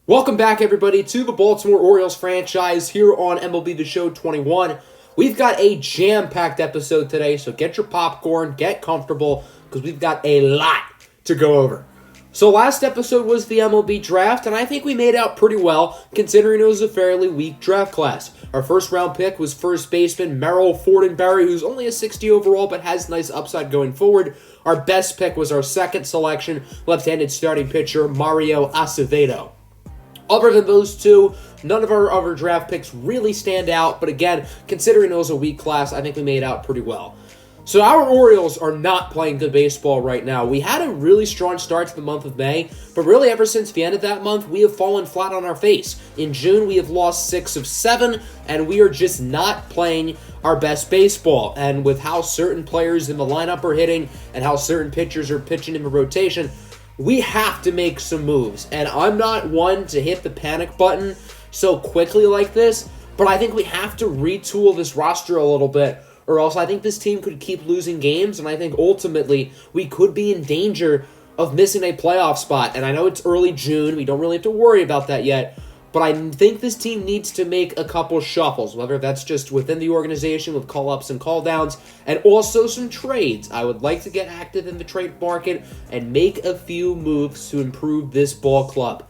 Welcome back, everybody, to the Baltimore Orioles franchise here on MLB The Show 21. We've got a jam-packed episode today, so get your popcorn, get comfortable, because we've got a lot to go over. So last episode was the MLB draft, and I think we made out pretty well, considering it was a fairly weak draft class. Our first-round pick was first baseman Merrill Fortenberry, who's only a 60 overall, but has nice upside going forward. Our best pick was our second selection, left-handed starting pitcher Mario Acevedo. Other than those two, none of our other draft picks really stand out, but again, considering it was a weak class, I think we made out pretty well. So our Orioles are not playing good baseball right now. We had a really strong start to the month of May, but really ever since the end of that month, we have fallen flat on our face. In June, we have lost 6 of 7, and we are just not playing our best baseball. And with how certain players in the lineup are hitting and how certain pitchers are pitching in the rotation, we have to make some moves, and I'm not one to hit the panic button so quickly like this, but I think we have to retool this roster a little bit, or else I think this team could keep losing games, and I think ultimately we could be in danger of missing a playoff spot. And I know it's early June, we don't really have to worry about that yet, but I think this team needs to make a couple shuffles, whether that's just within the organization with call-ups and call-downs, and also some trades. I would like to get active in the trade market and make a few moves to improve this ball club.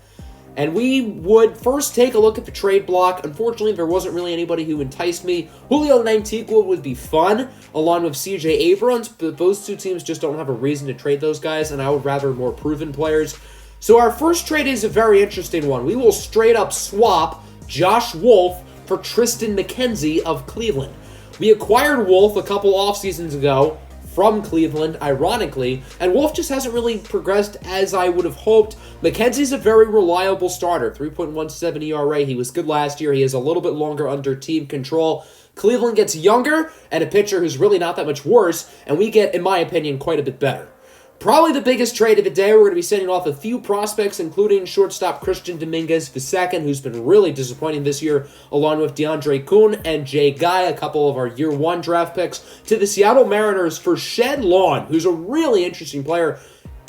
And we would first take a look at the trade block. Unfortunately, there wasn't really anybody who enticed me. Julio Nantigua would be fun, along with C.J. Abrams, but those two teams just don't have a reason to trade those guys, and I would rather more proven players. So our first trade is a very interesting one. We will straight up swap Josh Wolf for Tristan McKenzie of Cleveland. We acquired Wolf a couple off seasons ago from Cleveland, ironically, and Wolf just hasn't really progressed as I would have hoped. McKenzie's a very reliable starter, 3.17 ERA. He was good last year. He is a little bit longer under team control. Cleveland gets younger and a pitcher who's really not that much worse, and we get, in my opinion, quite a bit better. Probably the biggest trade of the day, we're going to be sending off a few prospects, including shortstop Christian Dominguez II, who's been really disappointing this year, along with DeAndre Kuhn and Jay Guy, a couple of our year one draft picks, to the Seattle Mariners for Shed Lawn, who's a really interesting player.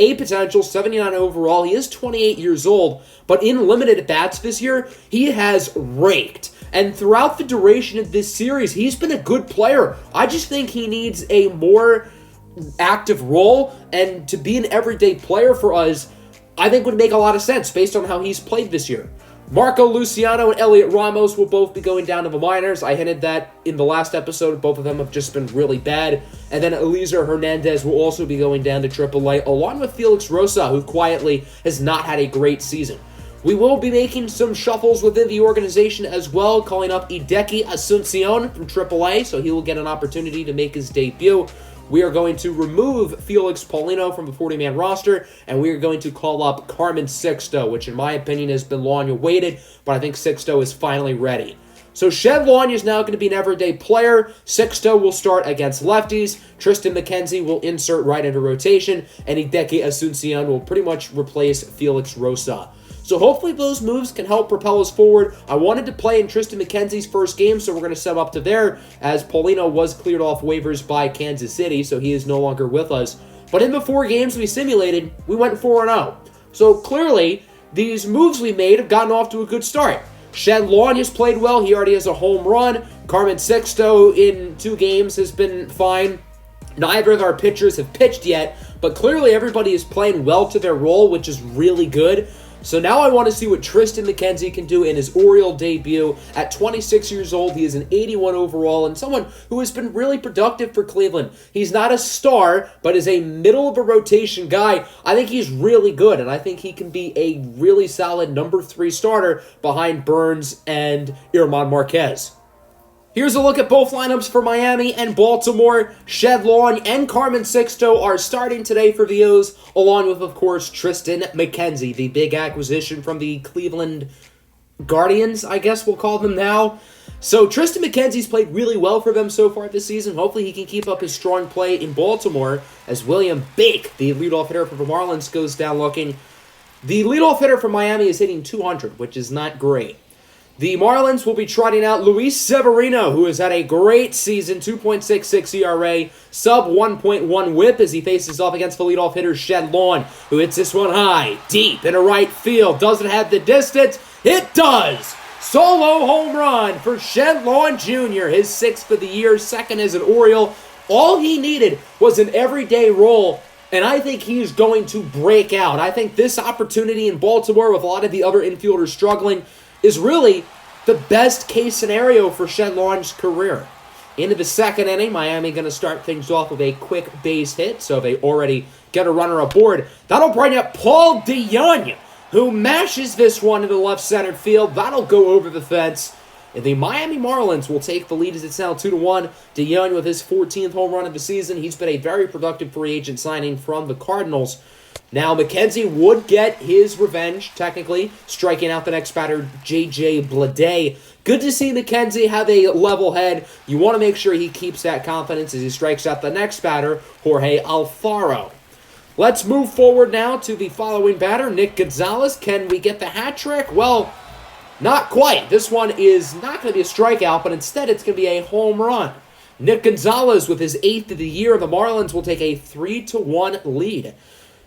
A potential, 79 overall. He is 28 years old, but in limited at-bats this year, he has raked. And throughout the duration of this series, he's been a good player. I just think he needs a more active role, and to be an everyday player for us, I think would make a lot of sense based on how he's played this year. Marco Luciano and Elliot Ramos will both be going down to the minors. I hinted that in the last episode. Both of them have just been really bad. And then Eliezer Hernandez will also be going down to AAA, along with Felix Rosa, who quietly has not had a great season. We will be making some shuffles within the organization as well, calling up Hideki Asuncion from AAA, so he will get an opportunity to make his debut. We are going to remove Felix Paulino from the 40-man roster, and we are going to call up Carmen Sixto, which in my opinion has been long awaited, but I think Sixto is finally ready. So Shed Lawn is now going to be an everyday player. Sixto will start against lefties. Tristan McKenzie will insert right into rotation, and Hideki Asuncion will pretty much replace Felix Rosa. So hopefully those moves can help propel us forward. I wanted to play in Tristan McKenzie's first game, so we're going to sub up to there, as Paulino was cleared off waivers by Kansas City, so he is no longer with us. But in the 4 games we simulated, we went 4-0. So clearly, these moves we made have gotten off to a good start. Shed Lawn has played well. He already has a home run. Carmen Sixto in 2 games has been fine. Neither of our pitchers have pitched yet, but clearly everybody is playing well to their role, which is really good. So now I want to see what Tristan McKenzie can do in his Oriole debut. At 26 years old, he is an 81 overall and someone who has been really productive for Cleveland. He's not a star, but is a middle-of-a-rotation guy. I think he's really good, and I think he can be a really solid number 3 starter behind Burns and Irman Marquez. Here's a look at both lineups for Miami and Baltimore. Shed Lawn and Carmen Sixto are starting today for the O's, along with, of course, Tristan McKenzie, the big acquisition from the Cleveland Guardians, I guess we'll call them now. So Tristan McKenzie's played really well for them so far this season. Hopefully he can keep up his strong play in Baltimore as William Bake, the leadoff hitter for the Marlins, goes down looking. The leadoff hitter for Miami is hitting 200, which is not great. The Marlins will be trotting out Luis Severino, who has had a great season, 2.66 ERA, sub 1.1 whip as he faces off against the leadoff hitter Shed Lawn, who hits this one high, deep into right field. Doesn't have the distance. It does! Solo home run for Shed Lawn Jr., his 6th of the year, second as an Oriole. All he needed was an everyday role, and I think he's going to break out. I think this opportunity in Baltimore, with a lot of the other infielders struggling, is really the best case scenario for Shed Lawn's career. Into the second inning, Miami going to start things off with a quick base hit, so they already get a runner aboard. That'll bring up Paul DeYoung, who mashes this one into left center field. That'll go over the fence. And the Miami Marlins will take the lead as it's now 2-1. DeYoung with his 14th home run of the season. He's been a very productive free agent signing from the Cardinals. Now, McKenzie would get his revenge, technically, striking out the next batter, J.J. Bleday. Good to see McKenzie have a level head. You want to make sure he keeps that confidence as he strikes out the next batter, Jorge Alfaro. Let's move forward now to the following batter, Nick Gonzalez. Can we get the hat trick? Well, not quite. This one is not going to be a strikeout, but instead it's going to be a home run. Nick Gonzalez with his 8th of the year. The Marlins will take a 3-1 lead.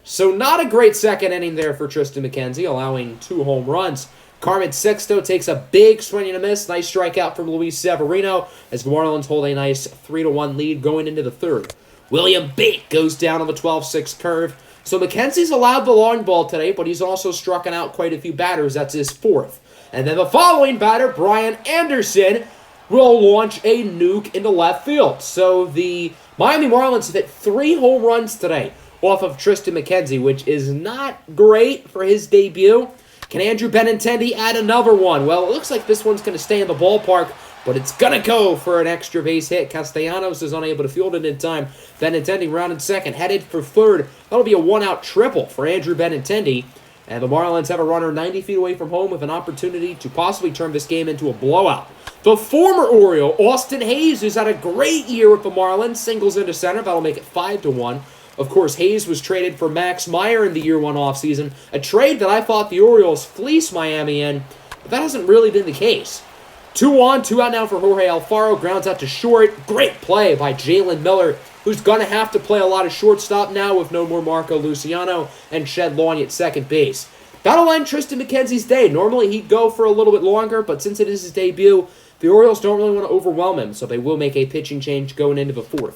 So not a great second inning there for Tristan McKenzie, allowing 2 home runs. Carmen Sixto takes a big swing and a miss. Nice strikeout from Luis Severino as the Marlins hold a nice 3-1 lead going into the third. William Bate goes down on the 12-6 curve. So McKenzie's allowed the long ball today, but he's also struck out quite a few batters. That's his 4th. And then the following batter, Brian Anderson, will launch a nuke into left field. So the Miami Marlins have hit 3 home runs today off of Tristan McKenzie, which is not great for his debut. Can Andrew Benintendi add another one? Well, it looks like this one's going to stay in the ballpark, but it's going to go for an extra base hit. Castellanos is unable to field it in time. Benintendi rounded second, headed for third. That'll be a 1-out triple for Andrew Benintendi. And the Marlins have a runner 90 feet away from home with an opportunity to possibly turn this game into a blowout. The former Oriole, Austin Hayes, who's had a great year with the Marlins, singles into center. That'll make it 5-1. Of course, Hayes was traded for Max Meyer in the year 1 offseason, a trade that I thought the Orioles fleeced Miami in, but that hasn't really been the case. 2 on, 2 out now for Jorge Alfaro, grounds out to short. Great play by Jalen Miller, who's going to have to play a lot of shortstop now with no more Marco Luciano and Shed Lawn at second base. That'll end Tristan McKenzie's day. Normally he'd go for a little bit longer, but since it is his debut, the Orioles don't really want to overwhelm him, so they will make a pitching change going into the 4th.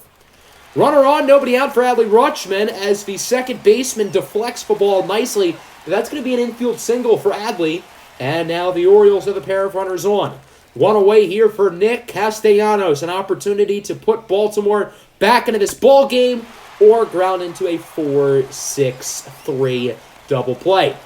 Runner on, nobody out for Adley Rutschman as the second baseman deflects the ball nicely. But that's going to be an infield single for Adley. And now the Orioles have a pair of runners on. One away here for Nick Castellanos. An opportunity to put Baltimore back into this ball game or ground into a 4-6-3 double play.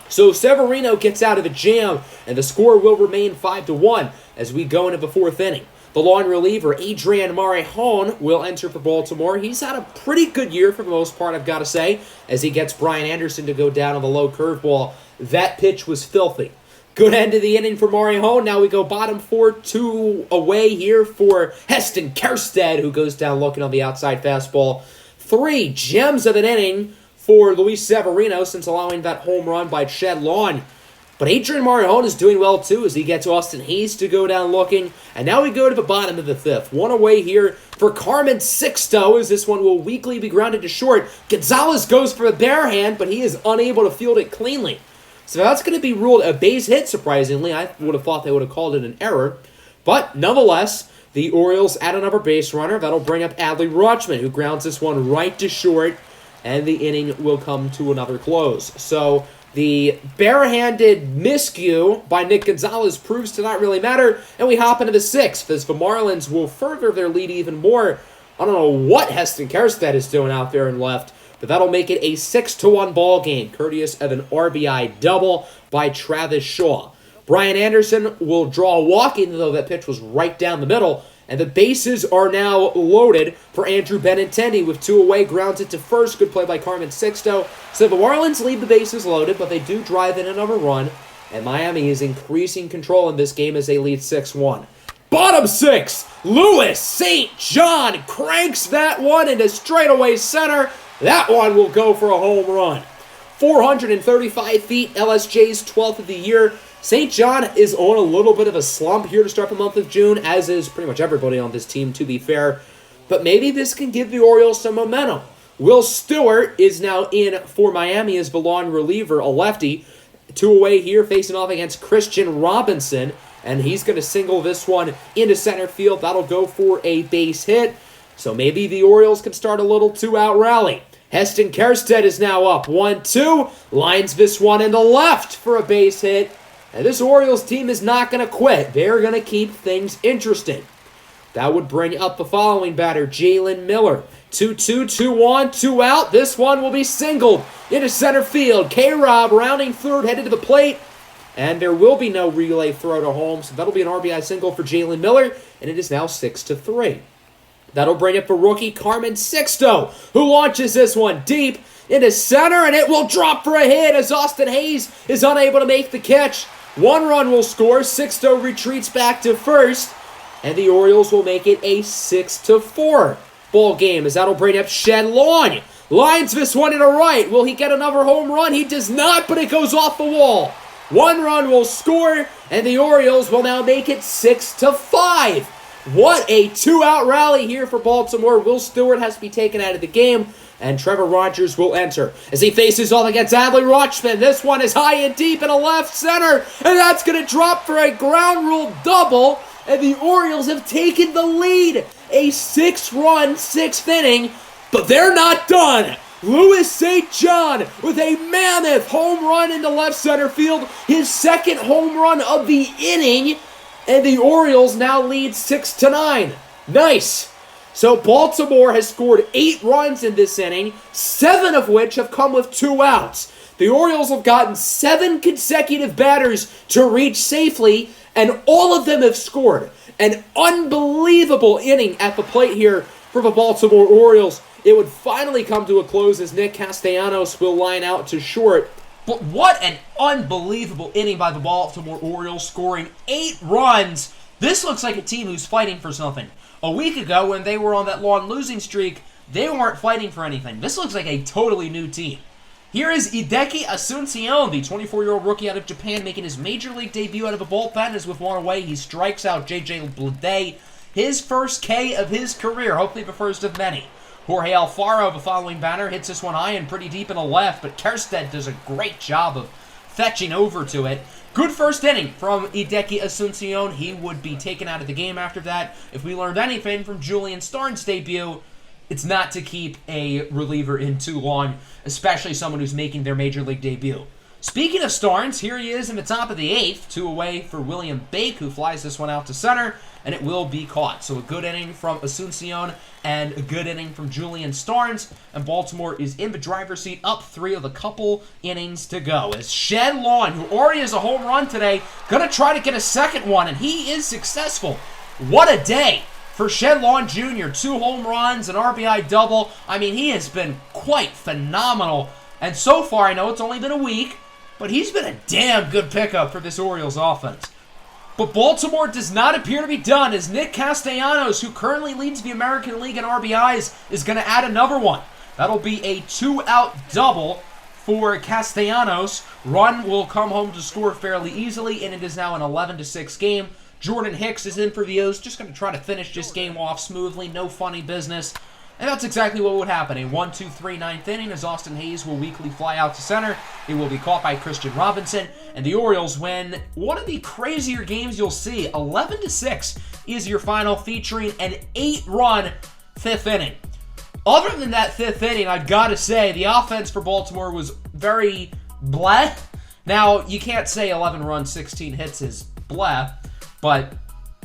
So Severino gets out of the jam, and the score will remain 5-1 as we go into the 4th inning. The long reliever, Adrian Marejón, will enter for Baltimore. He's had a pretty good year for the most part, I've got to say, as he gets Brian Anderson to go down on the low curveball. That pitch was filthy. Good end of the inning for Marejón. Now we go bottom 4, 2 away here for Heston Kjerstad, who goes down looking on the outside fastball. 3 gems of an inning for Luis Severino since allowing that home run by Shed Lawn. But Adrian Marejón is doing well, too, as he gets Austin Hayes to go down looking. And now we go to the bottom of the 5th. One away here for Carmen Sixto, as this one will weakly be grounded to short. Gonzalez goes for a bare hand, but he is unable to field it cleanly. So that's going to be ruled a base hit, surprisingly. I would have thought they would have called it an error. But nonetheless, the Orioles add another base runner. That'll bring up Adley Rutschman, who grounds this one right to short. And the inning will come to another close. So the barehanded miscue by Nick Gonzalez proves to not really matter, and we hop into the 6th as the Marlins will further their lead even more. I don't know what Heston Kjerstad is doing out there in left, but that'll make it a 6-1 ball game, courteous of an RBI double by Travis Shaw. Brian Anderson will draw a walk, even though that pitch was right down the middle, and the bases are now loaded for Andrew Benintendi with 2 away, grounds it to first. Good play by Carmen Sixto. So the Marlins leave the bases loaded, but they do drive in another run, and Miami is increasing control in this game as they lead 6-1. Bottom 6, Louis St. John cranks that one into straightaway center. That one will go for a home run. 435 feet, LSJ's 12th of the year. St. John is on a little bit of a slump here to start the month of June, as is pretty much everybody on this team, to be fair. But maybe this can give the Orioles some momentum. Will Stewart is now in for Miami as the long reliever, a lefty. 2 away here, facing off against Christian Robinson. And he's going to single this one into center field. That'll go for a base hit. So maybe the Orioles can start a little 2-out rally. Heston Kjerstad is now up 1-2. Lines this one in the left for a base hit. And this Orioles team is not going to quit. They're going to keep things interesting. That would bring up the following batter, Jalen Miller. 2-2, 2-1, 2 out. This one will be singled into center field. K-Rob rounding third, headed to the plate. And there will be no relay throw to home, so that'll be an RBI single for Jalen Miller, and it is now 6-3. That'll bring up the rookie Carmen Sixto, who launches this one deep into center, and it will drop for a hit as Austin Hayes is unable to make the catch. 1 run will score. Sixto retreats back to first, and the Orioles will make it a 6-4 ball game as that'll bring up Shed Long. Lines this one into right. Will he get another home run? He does not, but it goes off the wall. 1 run will score, and the Orioles will now make it 6-5. What a 2-out rally here for Baltimore. Will Stewart has to be taken out of the game, and Trevor Rogers will enter as he faces off against Adley Rutschman. This one is high and deep in a left center, and that's going to drop for a ground rule double, and the Orioles have taken the lead. A 6-run 6th inning, but they're not done. Louis St. John with a mammoth home run into left center field, his 2nd home run of the inning, and the Orioles now lead 6-9. Nice. So Baltimore has scored 8 runs in this inning, 7 of which have come with 2 outs. The Orioles have gotten 7 consecutive batters to reach safely, and all of them have scored. An unbelievable inning at the plate here for the Baltimore Orioles. It would finally come to a close as Nick Castellanos will line out to short. But what an unbelievable inning by the Baltimore Orioles, scoring 8 runs. This looks like a team who's fighting for something. A week ago, when they were on that long losing streak, they weren't fighting for anything. This looks like a totally new team. Here is Hideki Asuncion, the 24-year-old rookie out of Japan, making his major league debut out of a bullpen. As with 1 away, he strikes out J.J. Bleday. His first K of his career, hopefully the first of many. Jorge Alfaro, the following batter, hits this one high and pretty deep in the left, but Kjerstad does a great job of fetching over to it. Good first inning from Hideki Asuncion. He would be taken out of the game after that. If we learned anything from Julian Starnes' debut, it's not to keep a reliever in too long, especially someone who's making their major league debut. Speaking of Starnes, here he is in the top of the 8th, 2 away for William Bake, who flies this one out to center, and it will be caught. So a good inning from Asuncion and a good inning from Julian Starnes, and Baltimore is in the driver's seat, up 3 with a couple innings to go. As Shed Long, who already has a home run today, going to try to get a 2nd one, and he is successful. What a day for Shed Long Jr., 2 home runs, an RBI double. I mean, he has been quite phenomenal. And so far, I know it's only been a week, but he's been a damn good pickup for this Orioles offense. But Baltimore does not appear to be done, as Nick Castellanos, who currently leads the American League in RBIs, is going to add another one. That'll be a 2-out double for Castellanos. Run will come home to score fairly easily, and it is now an 11-6 game. Jordan Hicks is in for the O's, just going to try to finish this game off smoothly, no funny business. And that's exactly what would happen. A 1-2-3 9th inning as Austin Hayes will weakly fly out to center. It will be caught by Christian Robinson. And the Orioles win one of the crazier games you'll see. 11-6 is your final, featuring an 8-run 5th inning. Other than that 5th inning, I've got to say, the offense for Baltimore was very bleh. Now, you can't say 11 runs, 16 hits is bleh, but,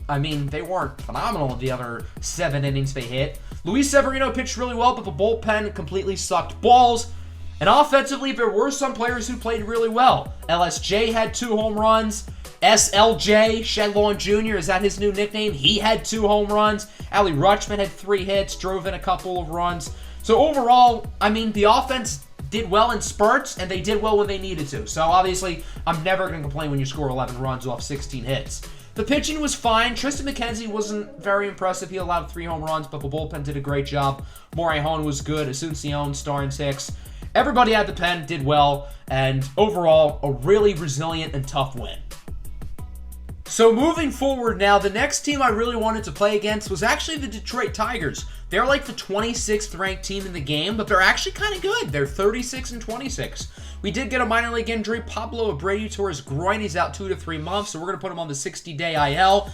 I mean, they weren't phenomenal in the other 7 innings they hit. Luis Severino pitched really well, but the bullpen completely sucked balls. And offensively, there were some players who played really well. LSJ had 2 home runs. SLJ, Shed Long Jr., is that his new nickname? He had 2 home runs. Adley Rutschman had 3 hits, drove in a couple of runs. So overall, I mean, the offense did well in spurts, and they did well when they needed to. So obviously, I'm never going to complain when you score 11 runs off 16 hits. The pitching was fine. Tristan McKenzie wasn't very impressive. He allowed 3 home runs, but the bullpen did a great job. Morejon was good. Asuncion, Starnes, Hicks. everybody at the pen did well, and overall, a really resilient and tough win. So moving forward now, the next team I really wanted to play against was actually the Detroit Tigers. They're like the 26th ranked team in the game, but they're actually kind of good. They're 36-26. We did get a minor league injury. Pablo Abreu tore his groin. He's out 2 to 3 months, so we're going to put him on the 60-day IL.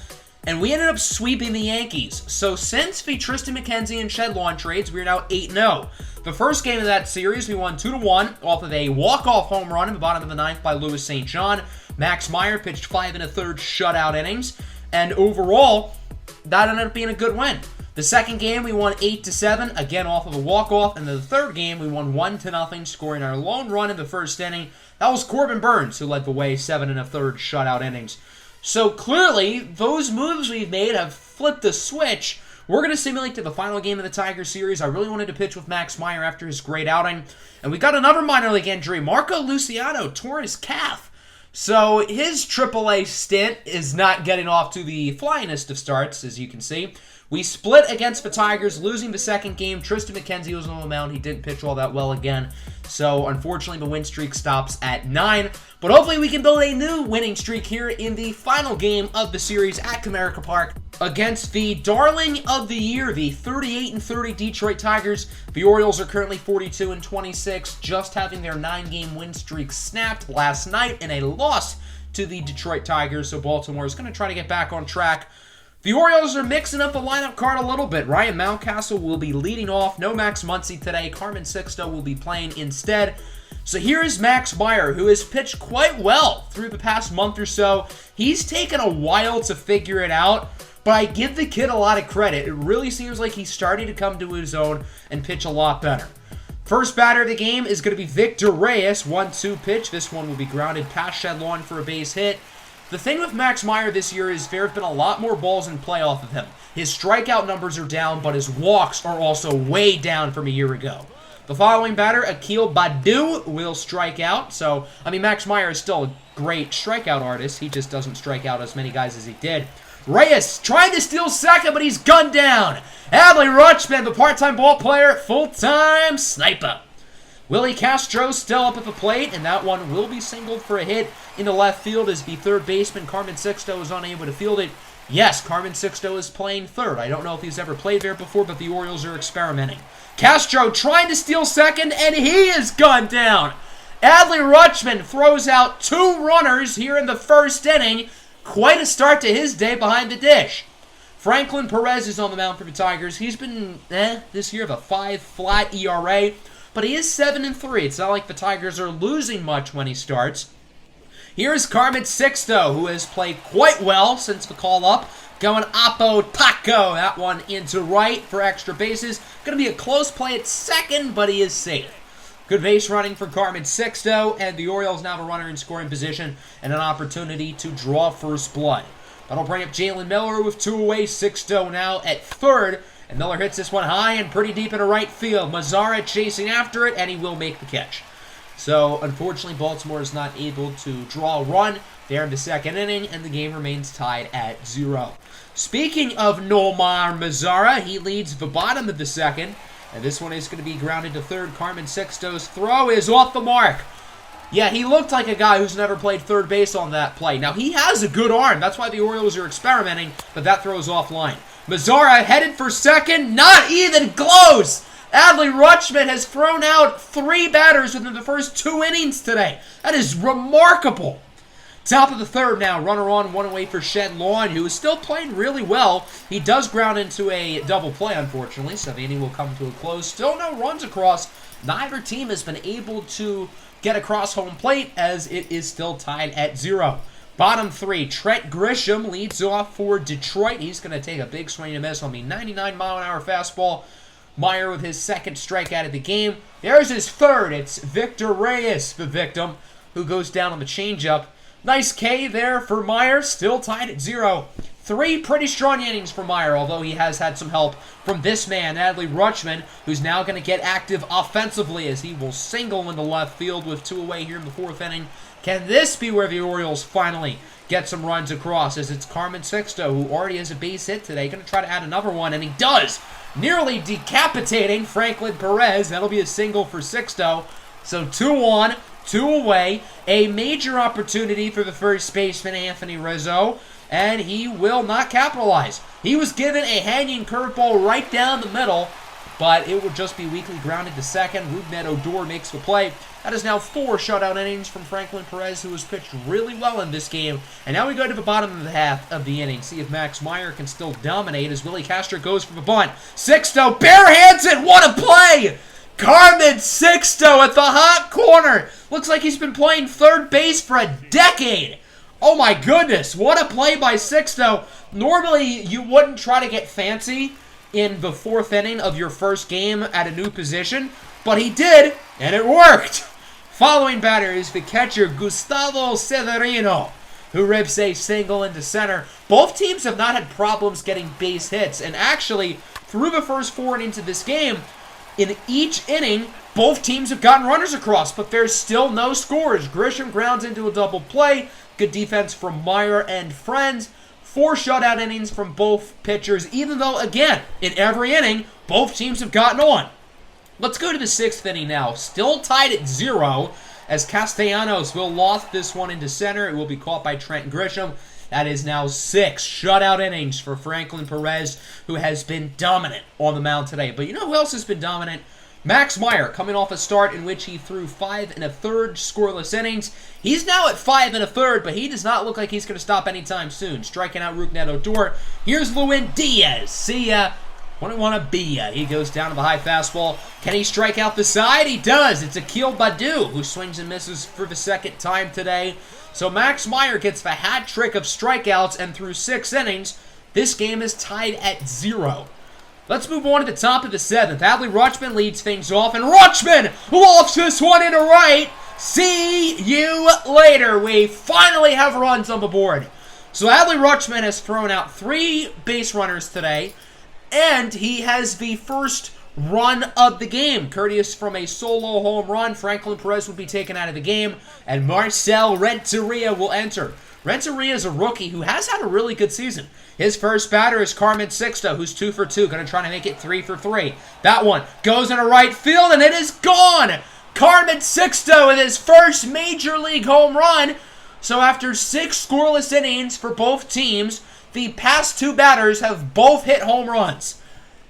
And we ended up sweeping the Yankees. So since the Tristan McKenzie and Shed Lawn trades, we're now 8-0. The first game of that series, we won 2-1 off of a walk-off home run in the bottom of the ninth by Louis St. John. Max Meyer pitched 5 1/3 shutout innings. And overall, that ended up being a good win. The second game, we won 8-7, again off of a walk-off. And the third game, we won 1-0, scoring our lone run in the first inning. That was Corbin Burns, who led the way, 7 1/3 shutout innings. So clearly, those moves we've made have flipped the switch. We're going to simulate to the final game of the Tiger series. I really wanted to pitch with Max Meyer after his great outing. And we got another minor league injury. Marco Luciano tore his calf. So his AAA stint is not getting off to the flyingest of starts, as you can see. We split against the Tigers, losing the second game. Tristan McKenzie was on the mound. He didn't pitch all that well again. So, unfortunately, the win streak stops at 9. But hopefully we can build a new winning streak here in the final game of the series at Comerica Park against the darling of the year, the 38-30 Detroit Tigers. The Orioles are currently 42-26, just having their 9-game win streak snapped last night in a loss to the Detroit Tigers. So, Baltimore is going to try to get back on track. The Orioles are mixing up the lineup card a little bit. Ryan Mountcastle will be leading off. No Max Muncy today. Carmen Sixto will be playing instead. So here is Max Meyer, who has pitched quite well through the past month or so. He's taken a while to figure it out, but I give the kid a lot of credit. It really seems like he's starting to come to his own and pitch a lot better. First batter of the game is going to be Victor Reyes. 1-2 pitch. This one will be grounded past Shed Lawn for a base hit. The thing with Max Meyer this year is there have been a lot more balls in play off of him. His strikeout numbers are down, but his walks are also way down from a year ago. The following batter, Akil Baddoo, will strike out. So, Max Meyer is still a great strikeout artist. He just doesn't strike out as many guys as he did. Reyes tried to steal second, but he's gunned down. Adley Rutschman, the part-time ball player, full-time sniper. Willie Castro still up at the plate, and that one will be singled for a hit into left field as the third baseman, Carmen Sixto, is unable to field it. Yes, Carmen Sixto is playing third. I don't know if he's ever played there before, but the Orioles are experimenting. Castro trying to steal second, and he is gunned down. Adley Rutschman throws out 2 runners here in the first inning. Quite a start to his day behind the dish. Franklin Perez is on the mound for the Tigers. He's been, this year, of a 5 flat ERA. But he is 7-3. It's not like the Tigers are losing much when he starts. Here's Carmen Sixto, who has played quite well since the call-up. Going Apo Taco. That one into right for extra bases. Going to be a close play at second, but he is safe. Good base running for Carmen Sixto, and the Orioles now have a runner in scoring position and an opportunity to draw first blood. That'll bring up Jalen Miller with 2 away. Sixto now at third. And Miller hits this one high and pretty deep into right field. Mazzara chasing after it, and he will make the catch. So, unfortunately, Baltimore is not able to draw a run there in the second inning, and the game remains tied at 0. Speaking of Nomar Mazzara, he leads the bottom of the second, and this one is going to be grounded to third. Carmen Sixto's throw is off the mark. Yeah, he looked like a guy who's never played third base on that play. Now, he has a good arm. That's why the Orioles are experimenting, but that throws offline. Mazzara headed for second, not even close. Adley Rutschman has thrown out 3 batters within the first 2 innings today. That is remarkable. Top of the third now, runner on, 1 away for Shed Lawn, who is still playing really well. He does ground into a double play, unfortunately, so the inning will come to a close. Still no runs across. Neither team has been able to get across home plate as it is still tied at 0. Bottom 3, Trent Grisham leads off for Detroit. He's going to take a big swing and miss on the 99-mile-an-hour fastball. Meyer with his second strikeout of the game. There's his third. It's Victor Reyes, the victim, who goes down on the changeup. Nice K there for Meyer, still tied at 0. 3 pretty strong innings for Meyer, although he has had some help from this man, Adley Rutschman, who's now going to get active offensively as he will single into left field with 2 away here in the 4th inning. Can this be where the Orioles finally get some runs across, as it's Carmen Sixto, who already has a base hit today, going to try to add another one, and he does, nearly decapitating Franklin Perez. That'll be a single for Sixto. So 2-1, 2 away. A major opportunity for the first baseman, Anthony Rizzo, and he will not capitalize. He was given a hanging curveball right down the middle, but it would just be weakly grounded to second. Rougned Odor makes the play. That is now 4 shutout innings from Franklin Perez, who has pitched really well in this game. And now we go to the bottom of the half of the inning. See if Max Meyer can still dominate as Willie Castro goes for the bunt. Sixto barehands it. What a play! Carmen Sixto at the hot corner. Looks like he's been playing third base for a decade. Oh my goodness, what a play by Sixto. Normally, you wouldn't try to get fancy in the 4th inning of your first game at a new position, but he did, and it worked. Following batter is the catcher, Gustavo Severino, who rips a single into center. Both teams have not had problems getting base hits, and actually, through the first 4 innings of this game, in each inning, both teams have gotten runners across, but there's still no scores. Grisham grounds into a double play. Good defense from Meyer and friends. 4 shutout innings from both pitchers, even though, again, in every inning, both teams have gotten on. Let's go to the 6th inning now. Still tied at 0, as Castellanos will loft this one into center. It will be caught by Trent Grisham. That is now 6 shutout innings for Franklin Perez, who has been dominant on the mound today. But you know who else has been dominant? Max Meyer, coming off a start in which he threw 5 1/3 scoreless innings. He's now at 5 1/3, but he does not look like he's going to stop anytime soon. Striking out Rougned Odor. Here's Lewin Diaz. See ya. Want to be ya. He goes down to the high fastball. Can he strike out the side? He does. It's Akil Baddoo, who swings and misses for the 2nd time today. So Max Meyer gets the hat trick of strikeouts, and through 6 innings, this game is tied at 0. Let's move on to the top of the 7th. Adley Rutschman leads things off, and Rutschman lofts this one into right. See you later. We finally have runs on the board. So Adley Rutschman has thrown out 3 base runners today, and he has the first run of the game, courteous from a solo home run. Franklin Perez will be taken out of the game, and Marcel Renteria will enter. Renteria is a rookie who has had a really good season. His first batter is Carmen Sixto, who's 2 for 2, going to try to make it 3 for 3. That one goes into right field, and it is gone! Carmen Sixto with his first major league home run. So after 6 scoreless innings for both teams, the past 2 batters have both hit home runs.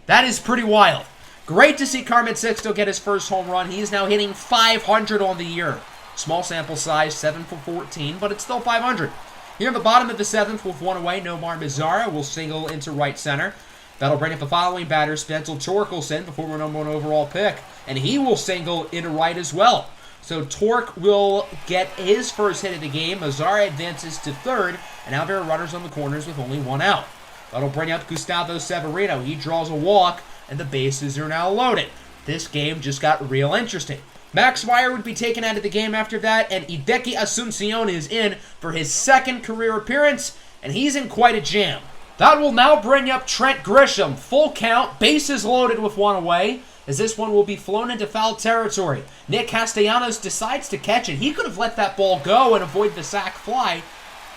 That is pretty wild. Great to see Carmen Sixto get his first home run. He is now hitting 500 on the year. Small sample size, 7 for 14, but it's still 500. Here at the bottom of the 7th with 1 away, Nomar Mazara will single into right center. That'll bring up the following batter, Spencer Torkelson, the former #1 overall pick, and he will single into right as well. So Torque will get his first hit of the game. Mazara advances to 3rd, and now there are runners on the corners with only 1 out. That'll bring up Gustavo Severino. He draws a walk, and the bases are now loaded. This game just got real interesting. Max Meyer would be taken out of the game after that, and Hideki Asuncion is in for his 2nd career appearance, and he's in quite a jam. That will now bring up Trent Grisham. Full count, bases loaded with 1 away, as this one will be flown into foul territory. Nick Castellanos decides to catch it. He could have let that ball go and avoid the sac fly,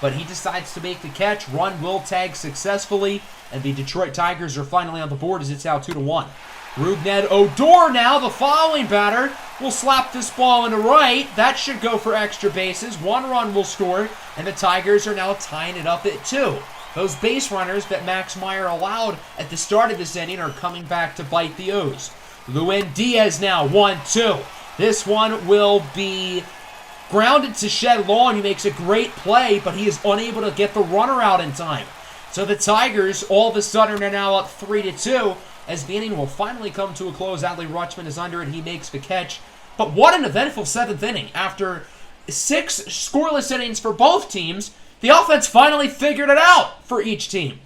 but he decides to make the catch. Run will tag successfully, and the Detroit Tigers are finally on the board as it's now 2-1. Rougned Odor now, the following batter, will slap this ball into right. That should go for extra bases. 1 run will score, and the Tigers are now tying it up at 2. Those base runners that Max Meyer allowed at the start of this inning are coming back to bite the O's. Lewin Diaz now, 1-2. This one will be grounded to Shed Lawn. He makes a great play, but he is unable to get the runner out in time. So the Tigers all of a sudden are now up 3-2. As the inning will finally come to a close. Adley Rutschman is under it. He makes the catch. But what an eventful 7th inning. After 6 scoreless innings for both teams, the offense finally figured it out for each team.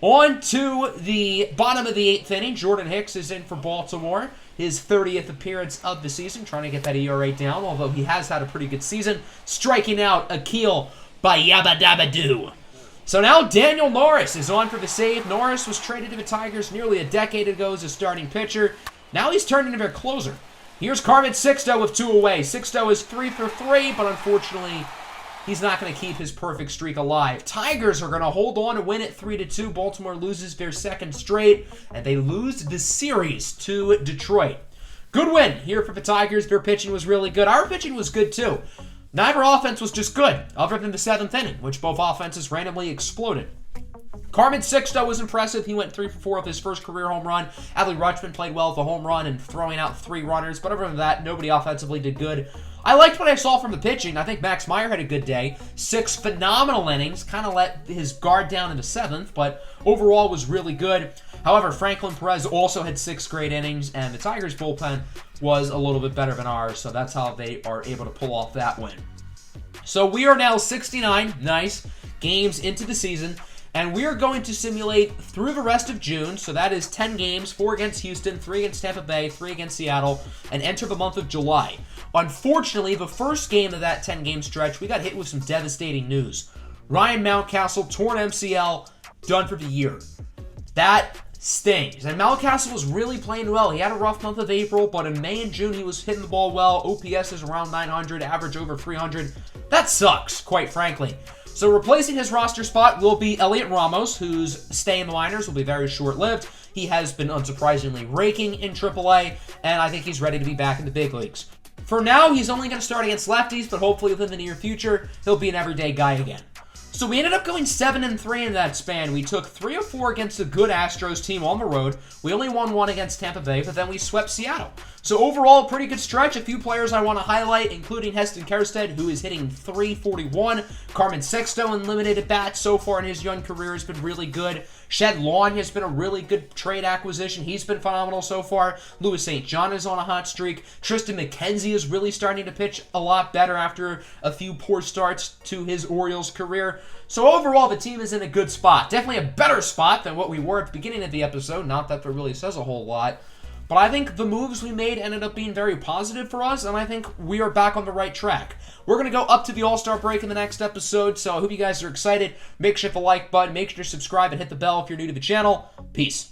On to the bottom of the 8th inning. Jordan Hicks is in for Baltimore. His 30th appearance of the season. Trying to get that ERA down, although he has had a pretty good season. Striking out Akil Bayabadabadoo. So now Daniel Norris is on for the save. Norris was traded to the Tigers nearly a decade ago as a starting pitcher. Now he's turned into their closer. Here's Carmen Sixto with 2 away. Sixto is 3 for 3, but unfortunately, he's not going to keep his perfect streak alive. Tigers are going to hold on to win it 3-2. Baltimore loses their 2nd straight, and they lose the series to Detroit. Good win here for the Tigers. Their pitching was really good. Our pitching was good too. Neither offense was just good, other than the 7th inning, which both offenses randomly exploded. Carmen Sixto was impressive. He went 3 for 4 with his first career home run. Adley Rutschman played well with a home run and throwing out 3 runners, but other than that, nobody offensively did good. I liked what I saw from the pitching. I think Max Meyer had a good day. 6 phenomenal innings, kind of let his guard down in the 7th, but overall was really good. However, Franklin Perez also had 6 great innings, and the Tigers' bullpen was a little bit better than ours, so that's how they are able to pull off that win. So we are now 69, nice, games into the season, and we are going to simulate through the rest of June, so that is 10 games, 4 against Houston, 3 against Tampa Bay, 3 against Seattle, and enter the month of July. Unfortunately, the first game of that 10-game stretch, we got hit with some devastating news. Ryan Mountcastle, torn MCL, done for the year. That stings. And Mountcastle was really playing well. He had a rough month of April, but in May and June, he was hitting the ball well. OPS is around 900, average over 300. That sucks, quite frankly. So replacing his roster spot will be Elliot Ramos, whose stay in the minors will be very short-lived. He has been unsurprisingly raking in AAA, and I think he's ready to be back in the big leagues. For now, he's only going to start against lefties, but hopefully within the near future, he'll be an everyday guy again. So we ended up going 7-3 in that span. We took 3 of 4 against a good Astros team on the road. We only won 1 against Tampa Bay, but then we swept Seattle. So overall, pretty good stretch. A few players I want to highlight, including Heston Kjerstad, who is hitting .341. Carmen Sixto in limited at-bats so far in his young career has been really good. Shed Lawn has been a really good trade acquisition. He's been phenomenal so far. Louis St. John is on a hot streak. Tristan McKenzie is really starting to pitch a lot better after a few poor starts to his Orioles career. So overall, the team is in a good spot. Definitely a better spot than what we were at the beginning of the episode. Not that really says a whole lot. But I think the moves we made ended up being very positive for us, and I think we are back on the right track. We're going to go up to the All-Star break in the next episode, so I hope you guys are excited. Make sure to hit the like button, make sure to subscribe, and hit the bell if you're new to the channel. Peace.